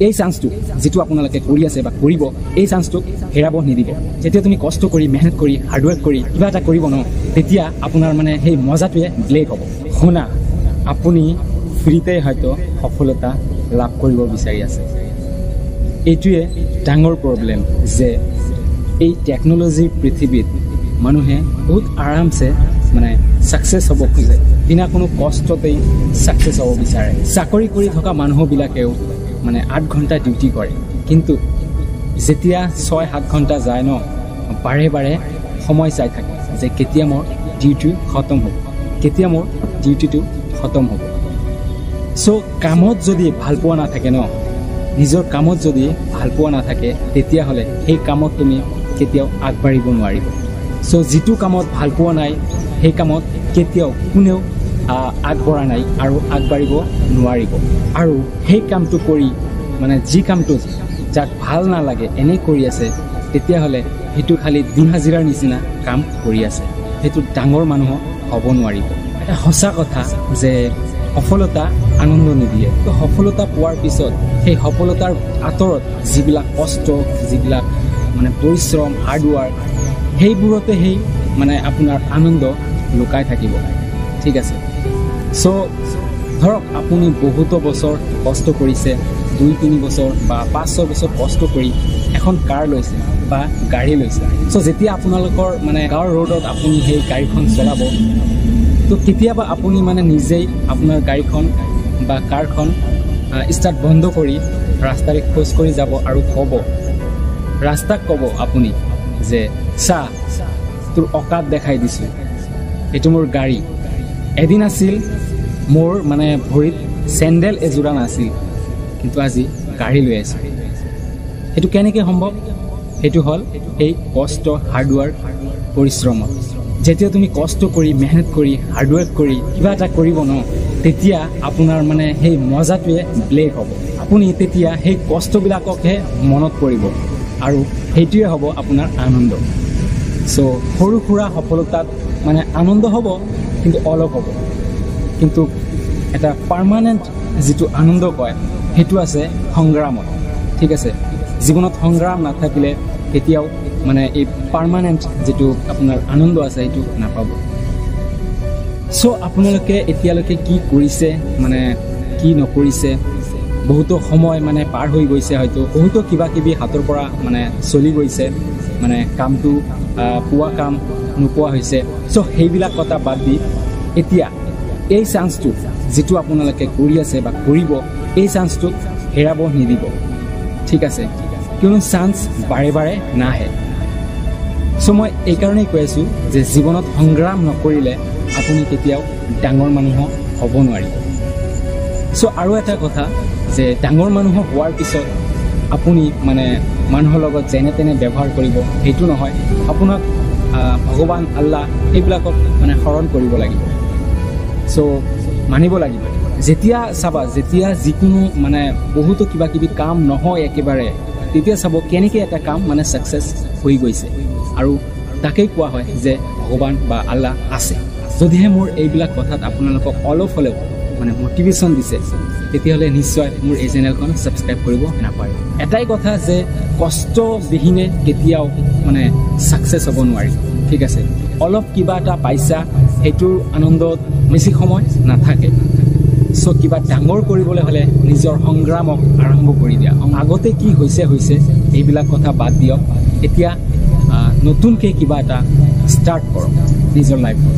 এই চান্সটো যেটো আপোনালোকে কৰি আছে বা কৰিব এই চান্সটো হেৰাব নিদিব যেতিয়া তুমি কষ্ট কৰি মেহনত কৰি হাৰ্ড ওয়াৰ্ক কৰি কিবা এটা কৰিব ন তেতিয়া আপোনাৰ মানে সেই মজাটোৱে ব্লেক হ'ব শুনা আপুনি ফ্ৰীতে হয়তো সফলতা লাভ কৰিব বিচাৰি আছে এইটোৱে ডাঙৰ প্ৰবলেম যে এই টেকনলজিৰ পৃথিৱীত মানুহে বহুত আৰামছে মানে সাকসেস হ'ব খোজে বিনা কোনো কষ্টতেই সাকসেস হ'ব বিচাৰে চাকৰি কৰি থকা মানুহবিলাকেও মানে 8 ঘণ্টা ডিউটি কৰে কিন্তু যেতিয়া 6-7 ঘণ্টা যায় ন বাৰে বাৰে সময় চাই থাকে যে কেতিয়া মোৰ ডিউটি খতম হ'ব কেতিয়া মোৰ ডিউটিটো খতম হ'ব সো কামত যদি ভাল পোৱা না থাকে ন নিজৰ কামত যদি ভাল পোৱা না থাকে তেতিয়া হলে সেই কামত তুমি কেতিয়াও আগবাঢ়িব নোৱাৰিব সো যেটো কামত ভাল পোৱা নাই সেই কামত কেতিয়াও কোনেও আগবঢ়া নাই আৰু আগবাঢ়িব নোৱাৰিব আৰু সেই কামটো কৰি মানে যি কামটো যাক ভাল না লাগে এনে কৰি আছে তেতিয়া হলে হেতু খালি দিন হাজিৰাৰ নিচিনা কাম কৰি আছে হেতু ডাঙৰ মানুহ হ'ব নোৱাৰিব এটা হসা কথা যে সফলতা আনন্দ নিদিয়ে তো সফলতা পোৱাৰ পিছত সেই সফলতাৰ আতৰত যিবিলাক কষ্ট যিবিলাক মানে পৰিশ্ৰম হাৰ্ড ওয়াৰ্ক সেইবোৰতে সেই মানে আপোনাৰ আনন্দ লুকাই থাকিব ঠিক আছে সো ধৰক আপুনি বহুত বছৰ কষ্ট কৰিছে 2-3 বছৰ বা 5-6 বছৰ কষ্ট কৰি এখন কাৰ লৈছে বা গাড়ী লৈছে সো যেতিয়া আপোনালোকৰ মানে গাঁৱৰ ৰোডত আপুনি সেই গাড়ীখন চলাব তো কেতিয়াবা আপুনি মানে নিজেই আপোনাৰ গাড়ীখন বা কাৰখন ষ্টাৰ্ট বন্ধ কৰি ৰাস্তাৰে খোজ কৰি যাব আৰু ক'ব ৰাস্তাক ক'ব আপুনি যে সা তোৰ অকাত দেখাই দিছো এটো মোৰ গাড়ী এদিন আছিল মোৰ মানে ভৰিত স্যান্ডেল এজোৰা নাছিল কিন্তু আজি গাড়ী লৈ আছে এটো কেনেকৈ সম্ভৱ এটো হল এই কষ্ট হাৰ্ড ওয়াৰ্ক পৰিশ্ৰম যেতিয়া তুমি কষ্ট কৰি মেহনত কৰি হাৰ্ড ওয়াৰ্ক কৰি কিবা এটা কৰিব ন তেতিয়া আপোনাৰ মানে সেই মজাটোৱে ব্লেক হ'ব আপুনি তেতিয়া সেই কষ্টবিলাককহে মনত কৰিব আৰু সেইটোৱে হ'ব আপোনাৰ আনন্দ সো সৰু খুৰা সফলতাত মানে আনন্দ হ'ব কিন্তু অলপ হ'ব কিন্তু এটা পাৰ্মানেন্ট যেটো আনন্দ কয় হেতু আছে সংগ্ৰামত ঠিক আছে জীৱনত সংগ্ৰাম নাথাকিলে কেতিয়াও মানে এই পাৰ্মানেন্ট যেটো আপোনাৰ আনন্দ আছে হেতু নাপাব সো আপোনালোকে এতিয়ালৈকে কি কৰিছে মানে কি নকৰিছে বহুত সময় মানে পাৰ হৈ গৈছে হয়তো বহুত কিবা কিবি হাতৰ পৰা মানে চলি গৈছে মানে কামটো পোৱা কাম নোপোৱা হৈছে সো সেইবিলাক কথা বাদ দি এতিয়া এই চান্সটো যেটো আপোনালোকে কৰি আছে বা কৰিব এই চান্সটো হেৰাব নিদিব ঠিক আছে কিয়নো চান্স বাৰে বাৰে নাহে সো মই এই কাৰণেই কৈ আছো যে জীৱনত সংগ্ৰাম নকৰিলে আপুনি কেতিয়াও ডাঙৰ মানুহ হ'ব নোৱাৰিব সো আৰু এটা কথা যে ডাঙৰ মানুহ হোৱাৰ পিছত আপুনি মানে মানুহৰ লগত যেনে তেনে ব্যৱহাৰ কৰিব হেতু নহয় আপোনাক ভগৱান আল্লাহ এইবিলাকক মানে শৰণ কৰিব লাগিব সো মানিব লাগিব যেতিয়া চাবা যেতিয়া যিকোনো মানে বহুত কিবা কিবি কাম নহয় একেবাৰে তেতিয়া চাব কেনেকৈ এটা কাম মানে সাকসেস হৈ গৈছে আৰু তাকেই কোৱা হয় যে ভগৱান বা আল্লাহ আছে যদিহে মোৰ এইবিলাক কথাত আপোনালোকক অলপ হলেও মানে মোটিভেশন দিছে তেতিয়াহলে নিশ্চয় মোৰ এই চেনেলখন সাবস্ক্ৰাইব কৰিব নাপায় এটাই কথা যে কষ্ট বিহীনে কেতিয়াও মানে সাকসেস হ'ব নোৱাৰি ঠিক আছে অলপ কিবা এটা পাইছা হেতুৰ আনন্দত বেছি সময় নাথাকে সো কিবা ডাঙৰ কৰিবলৈ হলে নিজৰ সংগ্ৰামক আৰম্ভ কৰি দিয়া আগতে কি হৈছে এইবিলাক কথা বাদ দিয়ক এতিয়া নতুনকৈ কিবা এটা ষ্টাৰ্ট কৰক নিজৰ লাইফত